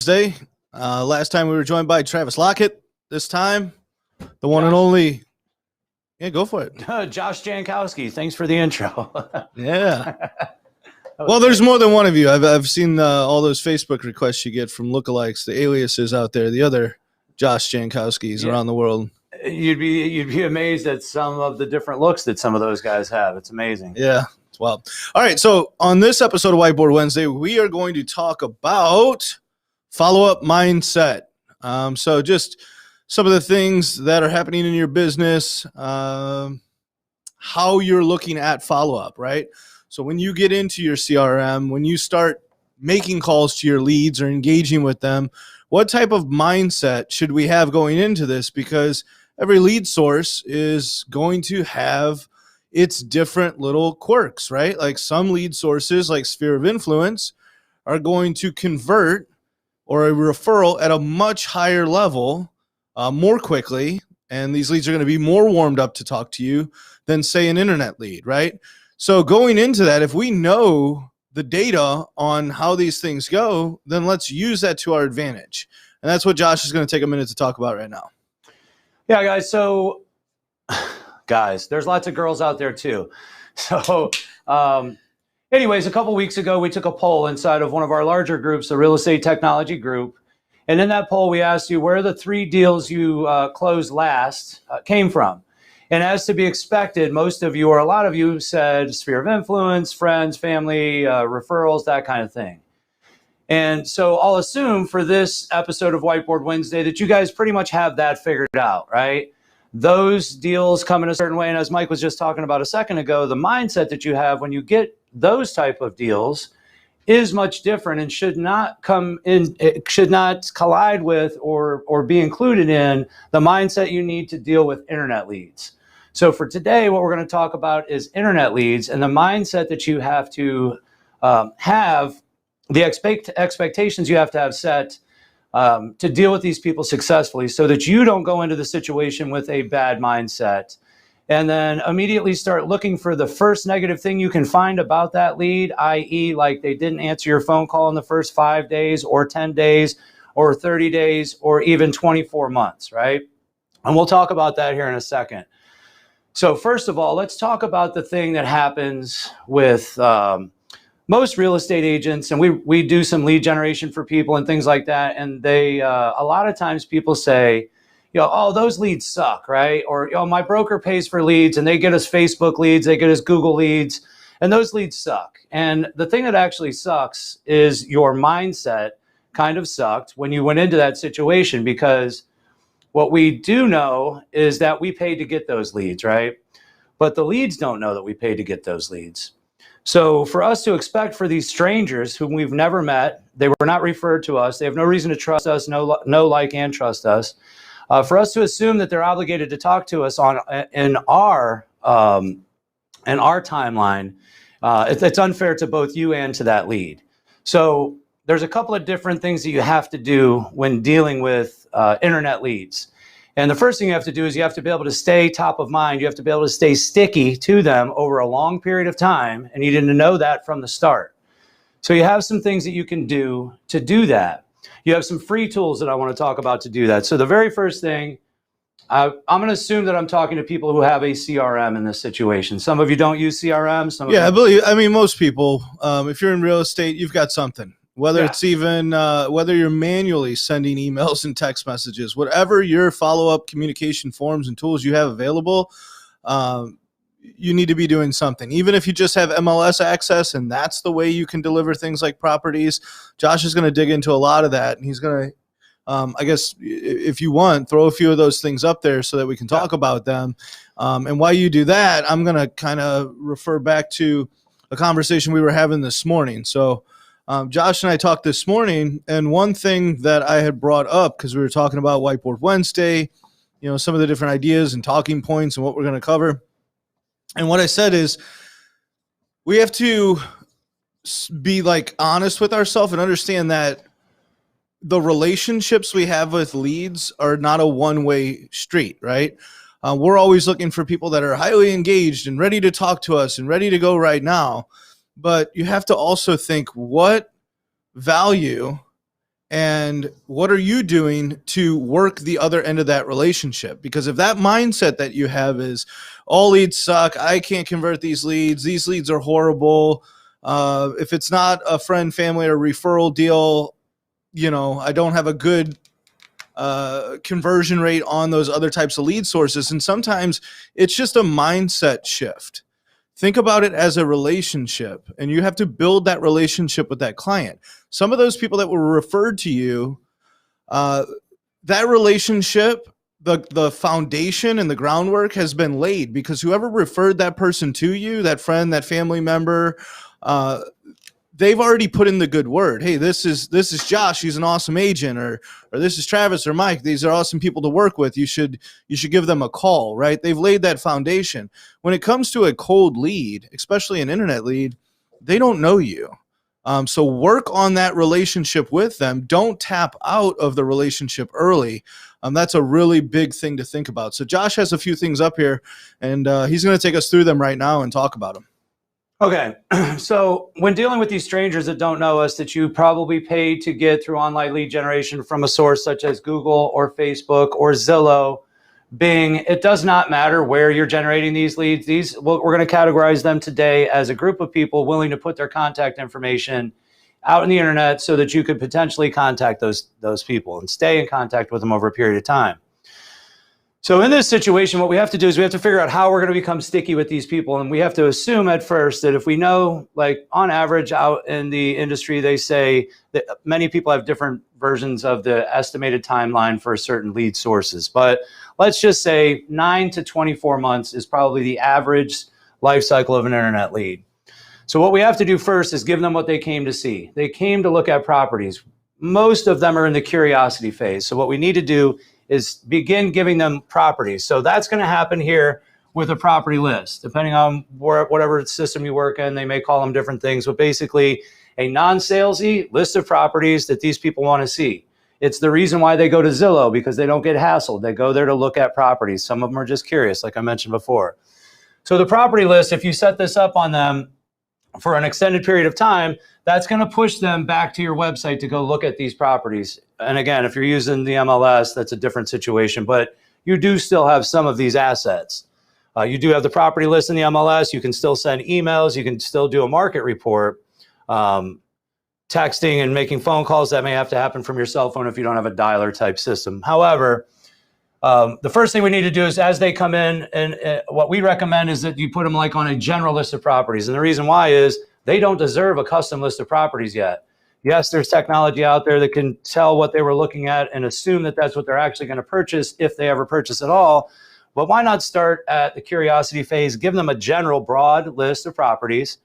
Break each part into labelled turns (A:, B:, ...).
A: Wednesday. Last time we were joined by Travis Lockett. This time, the one and only. Yeah, go for it.
B: Josh Jankowski. Thanks for the intro.
A: Yeah. Well, there's more than one of you. I've seen all those Facebook requests you get from lookalikes, the aliases out there, the other Josh Jankowskis around the world.
B: You'd be amazed at some of the different looks that some of those guys have. It's amazing.
A: Yeah. Well, all right. So on this episode of Whiteboard Wednesday, we are going to talk about follow-up mindset. So just some of the things that are happening in your business, how you're looking at follow-up, right? So when you get into your CRM, when you start making calls to your leads or engaging with them, what type of mindset should we have going into this? Because every lead source is going to have its different little quirks, right? Like some lead sources, like Sphere of Influence, are going to convert or a referral at a much higher level more quickly. And these leads are going to be more warmed up to talk to you than, say, an internet lead, right? So going into that, if we know the data on how these things go, then let's use that to our advantage. And that's what Josh is going to take a minute to talk about right now.
B: Yeah, guys. So, guys, there's lots of girls out there too. So, anyways, a couple weeks ago, we took a poll inside of one of our larger groups, the Real Estate Technology Group. And in that poll, we asked you where the 3 deals you closed last came from. And as to be expected, most of you, or a lot of you, said Sphere of Influence, friends, family, referrals, that kind of thing. And so I'll assume for this episode of Whiteboard Wednesday that you guys pretty much have that figured out, right? Those deals come in a certain way. And as Mike was just talking about a second ago, the mindset that you have when you get those type of deals is much different and should not come in, it should not collide with or be included in the mindset you need to deal with internet leads. So for today, what we're going to talk about is internet leads and the mindset that you have to have, the expectations you have to have set to deal with these people successfully so that you don't go into the situation with a bad mindset and then immediately start looking for the first negative thing you can find about that lead, i.e. like they didn't answer your phone call in the first 5 days or 10 days or 30 days or even 24 months, right? And we'll talk about that here in a second. So first of all, let's talk about the thing that happens with most real estate agents, and we do some lead generation for people and things like that. And they, a lot of times people say, oh, those leads suck, right? Or, my broker pays for leads and they get us Facebook leads, they get us Google leads, and those leads suck. And the thing that actually sucks is your mindset kind of sucked when you went into that situation, because what we do know is that we paid to get those leads, right? But the leads don't know that we paid to get those leads. So for us to expect for these strangers whom we've never met, they were not referred to us, they have no reason to trust us, no like and trust us, for us to assume that they're obligated to talk to us in our timeline, it's unfair to both you and to that lead. So there's a couple of different things that you have to do when dealing with internet leads. And the first thing you have to do is you have to be able to stay top of mind. You have to be able to stay sticky to them over a long period of time. And you need to know that from the start. So you have some things that you can do to do that. You have some free tools that I want to talk about to do that. So the very first thing, I'm going to assume that I'm talking to people who have a CRM in this situation. Some of you don't use CRM.
A: I mean, most people, if you're in real estate, you've got something. Whether it's even, whether you're manually sending emails and text messages, whatever your follow-up communication forms and tools you have available, you need to be doing something. Even if you just have MLS access and that's the way you can deliver things like properties, Josh is going to dig into a lot of that. And he's going to, I guess, if you want, throw a few of those things up there so that we can talk about them. And while you do that, I'm going to kind of refer back to a conversation we were having this morning. So, Josh and I talked this morning, and one thing that I had brought up, because we were talking about Whiteboard Wednesday, some of the different ideas and talking points and what we're going to cover. And what I said is we have to be honest with ourselves and understand that the relationships we have with leads are not a one-way street, right? We're always looking for people that are highly engaged and ready to talk to us and ready to go right now. But you have to also think what value And what are you doing to work the other end of that relationship? Because if that mindset that you have is all leads suck, I can't convert these leads are horrible. If it's not a friend, family, or referral deal, I don't have a good conversion rate on those other types of lead sources. And sometimes it's just a mindset shift. Think about it as a relationship, and you have to build that relationship with that client. Some of those people that were referred to you, that relationship, the foundation and the groundwork has been laid because whoever referred that person to you, that friend, that family member, they've already put in the good word. Hey, this is Josh. He's an awesome agent, or this is Travis or Mike. These are awesome people to work with. You should give them a call, right? They've laid that foundation. When it comes to a cold lead, especially an internet lead, they don't know you. So work on that relationship with them. Don't tap out of the relationship early. That's a really big thing to think about. So Josh has a few things up here, and he's going to take us through them right now and talk about them.
B: Okay, so when dealing with these strangers that don't know us, that you probably paid to get through online lead generation from a source such as Google or Facebook or Zillow, Bing, it does not matter where you're generating these leads. We're going to categorize them today as a group of people willing to put their contact information out on the internet so that you could potentially contact those people and stay in contact with them over a period of time. So in this situation, what we have to do is we have to figure out how we're going to become sticky with these people. And we have to assume at first that if we know, like on average out in the industry, they say that many people have different versions of the estimated timeline for certain lead sources. But let's just say 9 to 24 months is probably the average life cycle of an internet lead. So what we have to do first is give them what they came to see. They came to look at properties. Most of them are in the curiosity phase. So what we need to do is begin giving them properties. So that's going to happen here with a property list. Depending on whatever system you work in, they may call them different things, but basically a non-salesy list of properties that these people want to see. It's the reason why they go to Zillow, because they don't get hassled. They go there to look at properties. Some of them are just curious, like I mentioned before. So the property list, if you set this up on them for an extended period of time, that's going to push them back to your website to go look at these properties. And again, if you're using the MLS, that's a different situation, but you do still have some of these assets. You do have the property list in the MLS. You can still send emails. You can still do a market report, texting and making phone calls. That may have to happen from your cell phone if you don't have a dialer type system. However, the first thing we need to do is as they come in, and what we recommend is that you put them like on a general list of properties. And the reason why is they don't deserve a custom list of properties yet. Yes, there's technology out there that can tell what they were looking at and assume that that's what they're actually going to purchase if they ever purchase at all. But why not start at the curiosity phase, give them a general broad list of properties,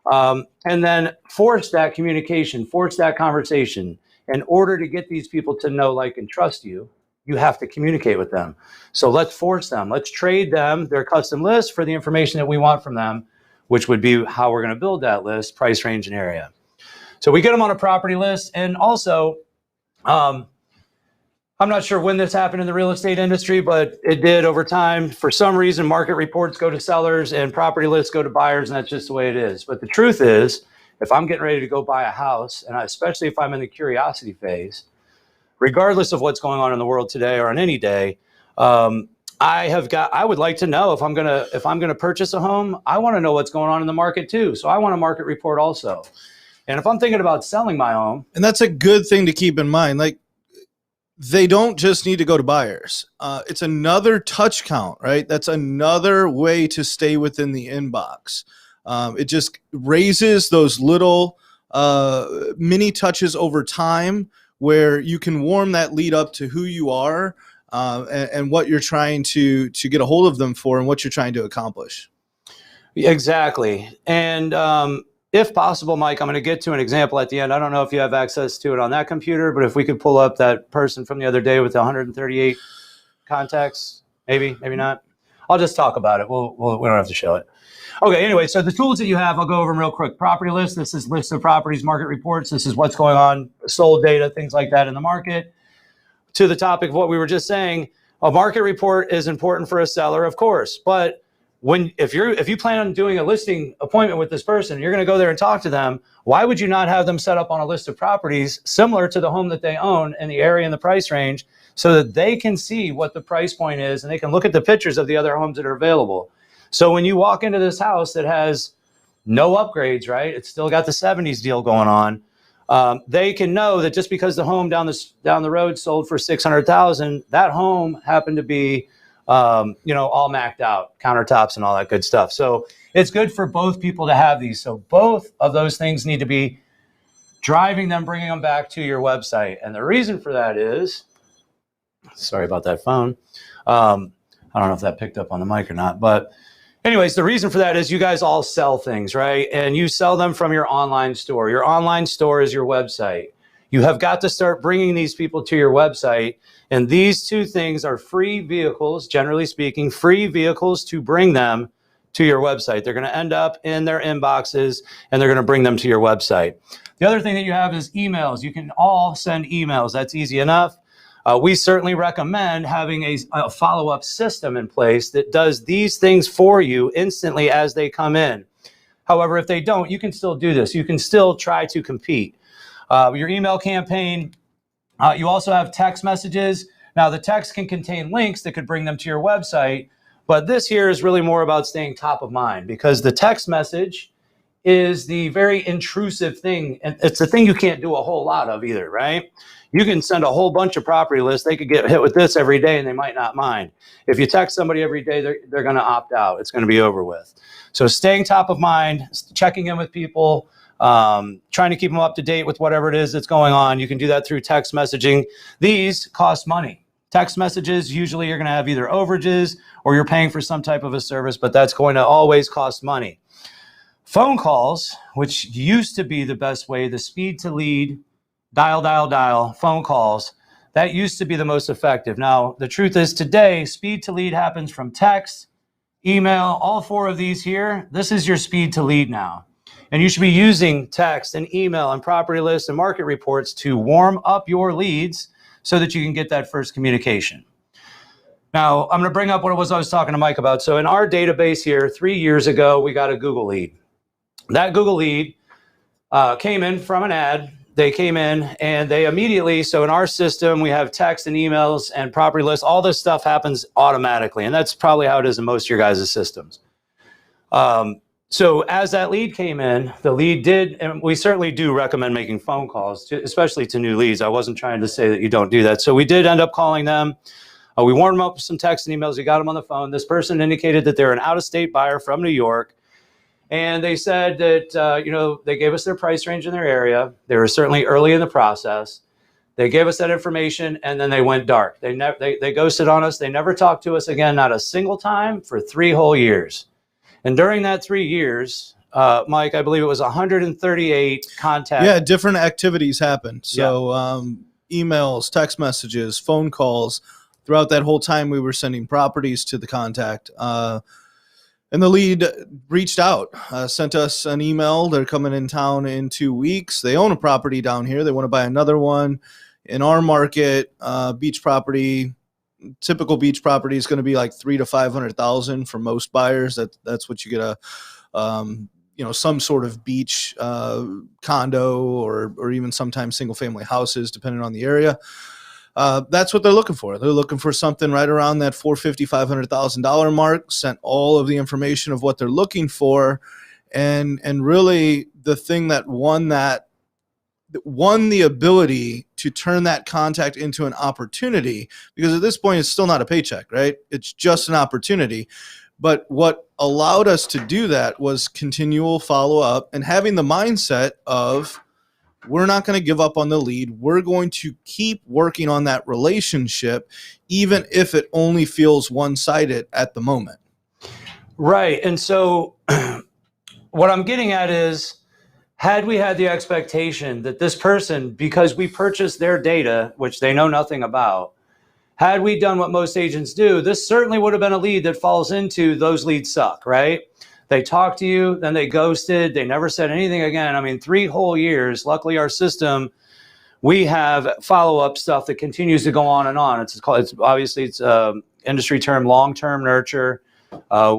B: and then force that communication, force that conversation. In order to get these people to know, like, and trust you, you have to communicate with them. So let's force them. Let's trade them their custom list for the information that we want from them, which would be how we're going to build that list, price, range, and area. So we get them on a property list. And also, I'm not sure when this happened in the real estate industry, but it did over time. For some reason, market reports go to sellers and property lists go to buyers, and that's just the way it is. But the truth is, if I'm getting ready to go buy a house, and especially if I'm in the curiosity phase, regardless of what's going on in the world today or on any day, I would like to know if I'm gonna purchase a home, I want to know what's going on in the market too. So I want a market report also. And if I'm thinking about selling my home,
A: and that's a good thing to keep in mind, like they don't just need to go to buyers. It's another touch count, right? That's another way to stay within the inbox. It just raises those little mini touches over time where you can warm that lead up to who you are and what you're trying to get a hold of them for and what you're trying to accomplish.
B: Exactly. And if possible, Mike, I'm going to get to an example at the end. I don't know if you have access to it on that computer, but if we could pull up that person from the other day with the 138 contacts, maybe not. I'll just talk about it. We don't have to show it. Okay, anyway, so the tools that you have, I'll go over them real quick. Property list, this is list of properties, market reports. This is what's going on, sold data, things like that in the market. To the topic of what we were just saying, a market report is important for a seller, of course, but if you plan on doing a listing appointment with this person, you're going to go there and talk to them. Why would you not have them set up on a list of properties similar to the home that they own in the area and the price range, so that they can see what the price point is and they can look at the pictures of the other homes that are available? So when you walk into this house that has no upgrades, right? It's still got the 70s deal going on. They can know that just because the home down the road sold for $600,000, that home happened to be all macked out, countertops and all that good stuff. So it's good for both people to have these. So both of those things need to be driving them, bringing them back to your website. And the reason for that is, sorry about that phone. I don't know if that picked up on the mic or not, but anyways, the reason for that is you guys all sell things, right? And you sell them from your online store. Your online store is your website. You have got to start bringing these people to your website. And these two things are free vehicles, generally speaking, free vehicles to bring them to your website. They're going to end up in their inboxes and they're going to bring them to your website. The other thing that you have is emails. You can all send emails. That's easy enough. We certainly recommend having a follow-up system in place that does these things for you instantly as they come in. However, if they don't, you can still do this. You can still try to compete. Your email campaign, you also have text messages. Now, the text can contain links that could bring them to your website, but this here is really more about staying top of mind, because the text message is the very intrusive thing, and it's the thing you can't do a whole lot of either, right? You can send a whole bunch of property lists. They could get hit with this every day and they might not mind. If you text somebody every day, they're going to opt out. It's going to be over with. So staying top of mind, checking in with people, trying to keep them up to date with whatever it is that's going on. You can do that through text messaging. These cost money. Text messages, usually you're going to have either overages or you're paying for some type of a service, but that's going to always cost money. Phone calls, which used to be the best way, the speed to lead, dial, phone calls, that used to be the most effective. Now, the truth is today, speed to lead happens from text, email, all four of these here. This is your speed to lead now. And you should be using text and email and property lists and market reports to warm up your leads so that you can get that first communication. Now, I'm going to bring up what it was I was talking to Mike about. So in our database here, 3 years ago, we got a Google lead. That Google lead came in from an ad. They came in and they immediately, so in our system, we have text and emails and property lists. All this stuff happens automatically. And that's probably how it is in most of your guys' systems. So as that lead came in, the lead did, and we certainly do recommend making phone calls, especially to new leads. I wasn't trying to say that you don't do that. So we did end up calling them. We warmed them up with some text and emails. We got them on the phone. This person indicated that they're an out-of-state buyer from New York. And they said that, they gave us their price range in their area. They were certainly early in the process. They gave us that information and then they went dark. They ghosted on us. They never talked to us again, not a single time for 3 whole years. And during that 3 years, Mike, I believe it was 138 contacts.
A: Yeah, different activities happened. So emails, text messages, phone calls. Throughout that whole time, we were sending properties to the contact. And the lead reached out, sent us an email. They're coming in town in 2 weeks. They own a property down here. They want to buy another one. In our market, beach property, typical beach property is going to be like $300,000 to $500,000 for most buyers. That's what you get some sort of beach condo or even sometimes single family houses, depending on the area. That's what they're looking for. They're looking for something right around that $450,000, $500,000 mark. Sent all of the information of what they're looking for, and really the thing that won the ability to turn that contact into an opportunity, because at this point it's still not a paycheck, right? It's just an opportunity. But what allowed us to do that was continual follow up and having the mindset of, we're not going to give up on the lead. We're going to keep working on that relationship, even if it only feels one-sided at the moment.
B: Right. And so what I'm getting at is, had we had the expectation that this person, because we purchased their data, which they know nothing about, had we done what most agents do, this certainly would have been a lead that falls into those leads suck, right? They talked to you, then they ghosted. They never said anything again. I mean, 3 whole years. Luckily, our system, we have follow-up stuff that continues to go on and on. It's obviously industry term, long-term nurture.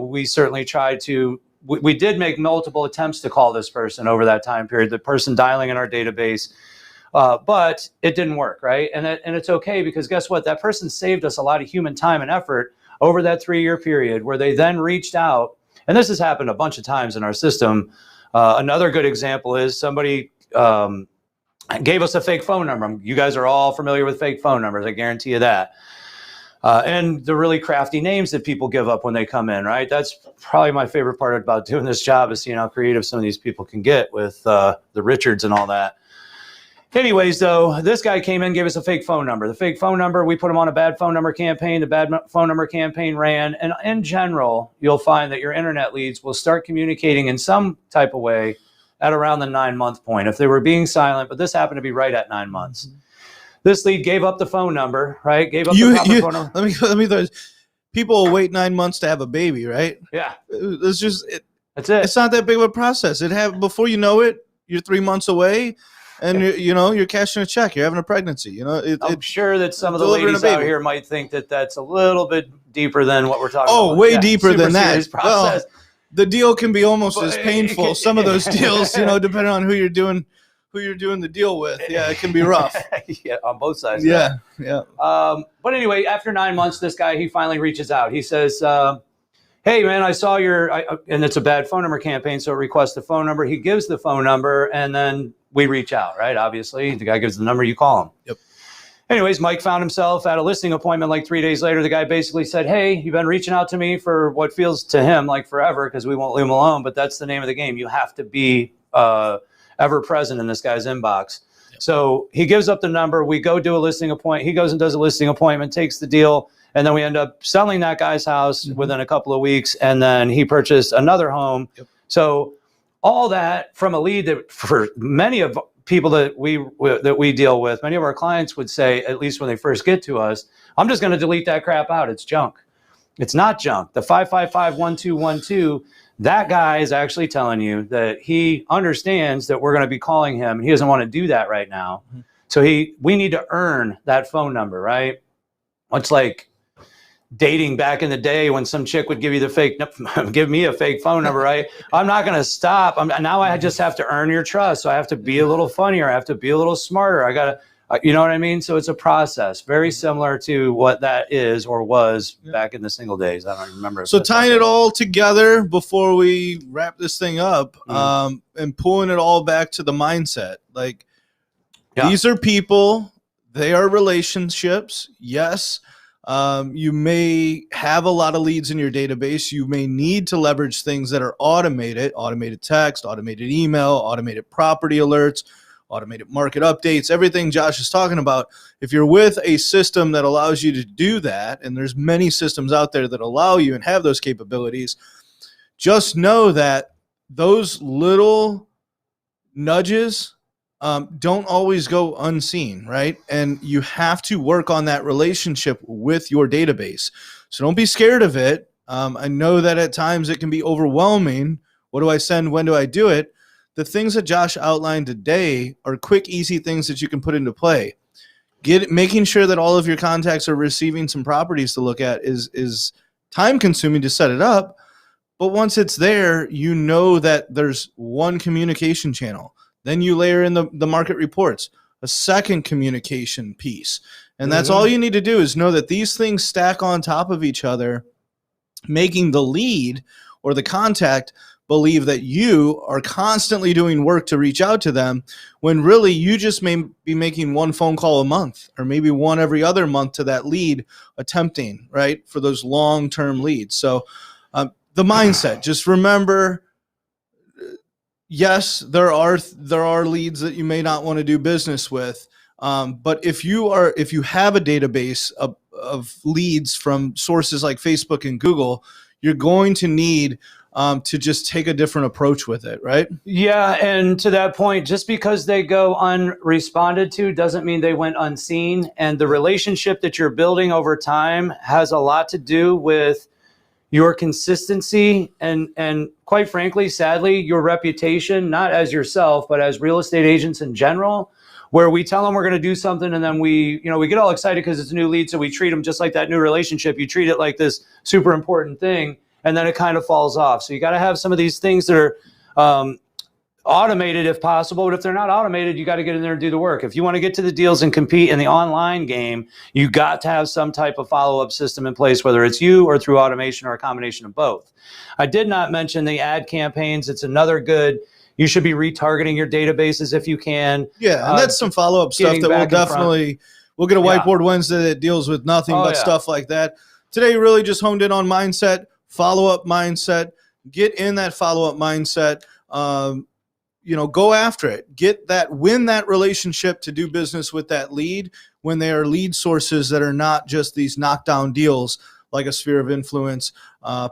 B: We certainly tried to, we did make multiple attempts to call this person over that time period, the person dialing in our database, but it didn't work, right? And it's okay, because guess what? That person saved us a lot of human time and effort over that 3-year period, where they then reached out. And this has happened a bunch of times in our system. Another good example is somebody gave us a fake phone number. You guys are all familiar with fake phone numbers, I guarantee you that. And the really crafty names that people give up when they come in, right? That's probably my favorite part about doing this job, is seeing how creative some of these people can get with the Richards and all that. Anyways, though, this guy came in, gave us a fake phone number. The fake phone number, we put him on a bad phone number campaign. The bad phone number campaign ran. And in general, you'll find that your internet leads will start communicating in some type of way at around the 9-month point, if they were being silent, but this happened to be right at 9 months. This lead gave up the phone number, right? Gave up the proper phone number.
A: Let me. People will wait 9 months to have a baby, right?
B: Yeah.
A: It's just
B: that's it.
A: It's not that big of a process. Before you know it, you're 3 months away, and you're cashing a check. You're having a pregnancy.
B: I'm sure that some of the ladies out here might think that that's a little bit deeper than what we're talking about.
A: Oh, way deeper than that.
B: Process.
A: Well, the deal can be almost as painful. Some of those deals, depending on who you're doing the deal with. Yeah, it can be rough.
B: Yeah, on both sides.
A: Yeah.
B: But anyway, after 9 months, this guy, he finally reaches out. He says, hey, man, I saw and it's a bad phone number campaign, so it requests the phone number. He gives the phone number, and then we reach out, right? Obviously, the guy gives the number, you call him.
A: Yep.
B: Anyways, Mike found himself at a listing appointment like 3 days later. The guy basically said, hey, you've been reaching out to me for what feels to him like forever, because we won't leave him alone, but that's the name of the game. You have to be ever present in this guy's inbox. Yep. So he gives up the number. We go do a listing appointment. He goes and does a listing appointment, takes the deal, and then we end up selling that guy's house within a couple of weeks, and then he purchased another home. Yep. So all that from a lead that for many of people that we deal with, many of our clients would say, at least when they first get to us, I'm just going to delete that crap out. It's junk. It's not junk. The 555-1212, that guy is actually telling you that he understands that we're going to be calling him, and he doesn't want to do that right now. Mm-hmm. So we need to earn that phone number, right? It's like dating back in the day when some chick would give me a fake phone number, right? I'm not going to stop. Now I just have to earn your trust. So I have to be a little funnier. I have to be a little smarter. I got to, you know what I mean? So it's a process very similar to what that is or was back in the single days. I don't remember.
A: So tying it all together before we wrap this thing up, and pulling it all back to the mindset, like these are people, they are relationships. Yes. You may have a lot of leads in your database. You may need to leverage things that are automated text, automated email, automated property alerts, automated market updates, everything Josh is talking about. If you're with a system that allows you to do that, and there's many systems out there that allow you and have those capabilities, just know that those little nudges don't always go unseen, right? And you have to work on that relationship with your database. So don't be scared of it. I know that at times it can be overwhelming. What do I send? When do I do it? The things that Josh outlined today are quick, easy things that you can put into play. Making sure that all of your contacts are receiving some properties to look at is time consuming to set it up. But once it's there, you know that there's one communication channel. Then you layer in the market reports, a second communication piece. And that's all you need to do is know that these things stack on top of each other, making the lead or the contact believe that you are constantly doing work to reach out to them, when really you just may be making one phone call a month, or maybe one every other month to that lead, attempting, right, for those long-term leads. So the mindset, just remember, yes, there are leads that you may not want to do business with, but if you have a database of leads from sources like Facebook and Google, you're going to need to just take a different approach with it, right?
B: Yeah, and to that point, just because they go unresponded to doesn't mean they went unseen. And the relationship that you're building over time has a lot to do with your consistency and quite frankly, sadly, your reputation, not as yourself, but as real estate agents in general, where we tell them we're going to do something, and then we get all excited because it's a new lead, so we treat them just like that new relationship. You treat it like this super important thing, and then it kind of falls off. So you got to have some of these things that are automated if possible, but if they're not automated, you got to get in there and do the work. If you want to get to the deals and compete in the online game, you got to have some type of follow-up system in place, whether it's you or through automation or a combination of both. I did not mention the ad campaigns. It's another good, you should be retargeting your databases if you can.
A: Yeah, and that's some follow-up stuff that we'll get a Whiteboard Wednesday that deals with nothing but stuff like that. Today really just honed in on mindset, follow-up mindset, get in that follow-up mindset. Go after it. Win that relationship to do business with that lead when they are lead sources that are not just these knockdown deals like a sphere of influence,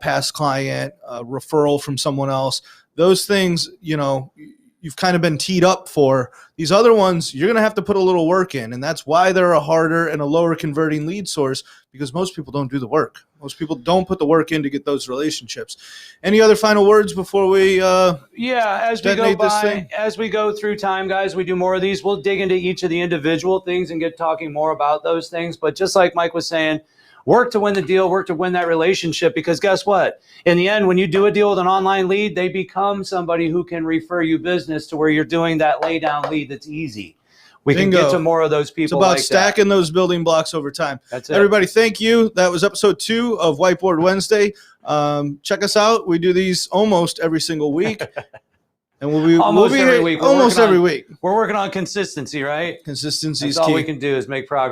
A: past client, referral from someone else. Those things, you've kind of been teed up for. These other ones, you're going to have to put a little work in, and that's why they're a harder and a lower converting lead source, because most people don't do the work. Most people don't put the work in to get those relationships. Any other final words before we
B: as we go
A: this thing?
B: As we go through time, guys, we do more of these. We'll dig into each of the individual things and get talking more about those things. But just like Mike was saying, work to win the deal, work to win that relationship, because guess what? In the end, when you do a deal with an online lead, they become somebody who can refer you business to where you're doing that lay down lead that's easy. We can get to more of those people. It's
A: about stacking those building blocks over time.
B: That's it.
A: Everybody, thank you. That was episode 2 of Whiteboard Wednesday. Check us out. We do these almost every single week. And we'll be every week. Almost every week.
B: We're working on consistency, right?
A: Consistency is
B: key. All
A: key.
B: we can do is make progress.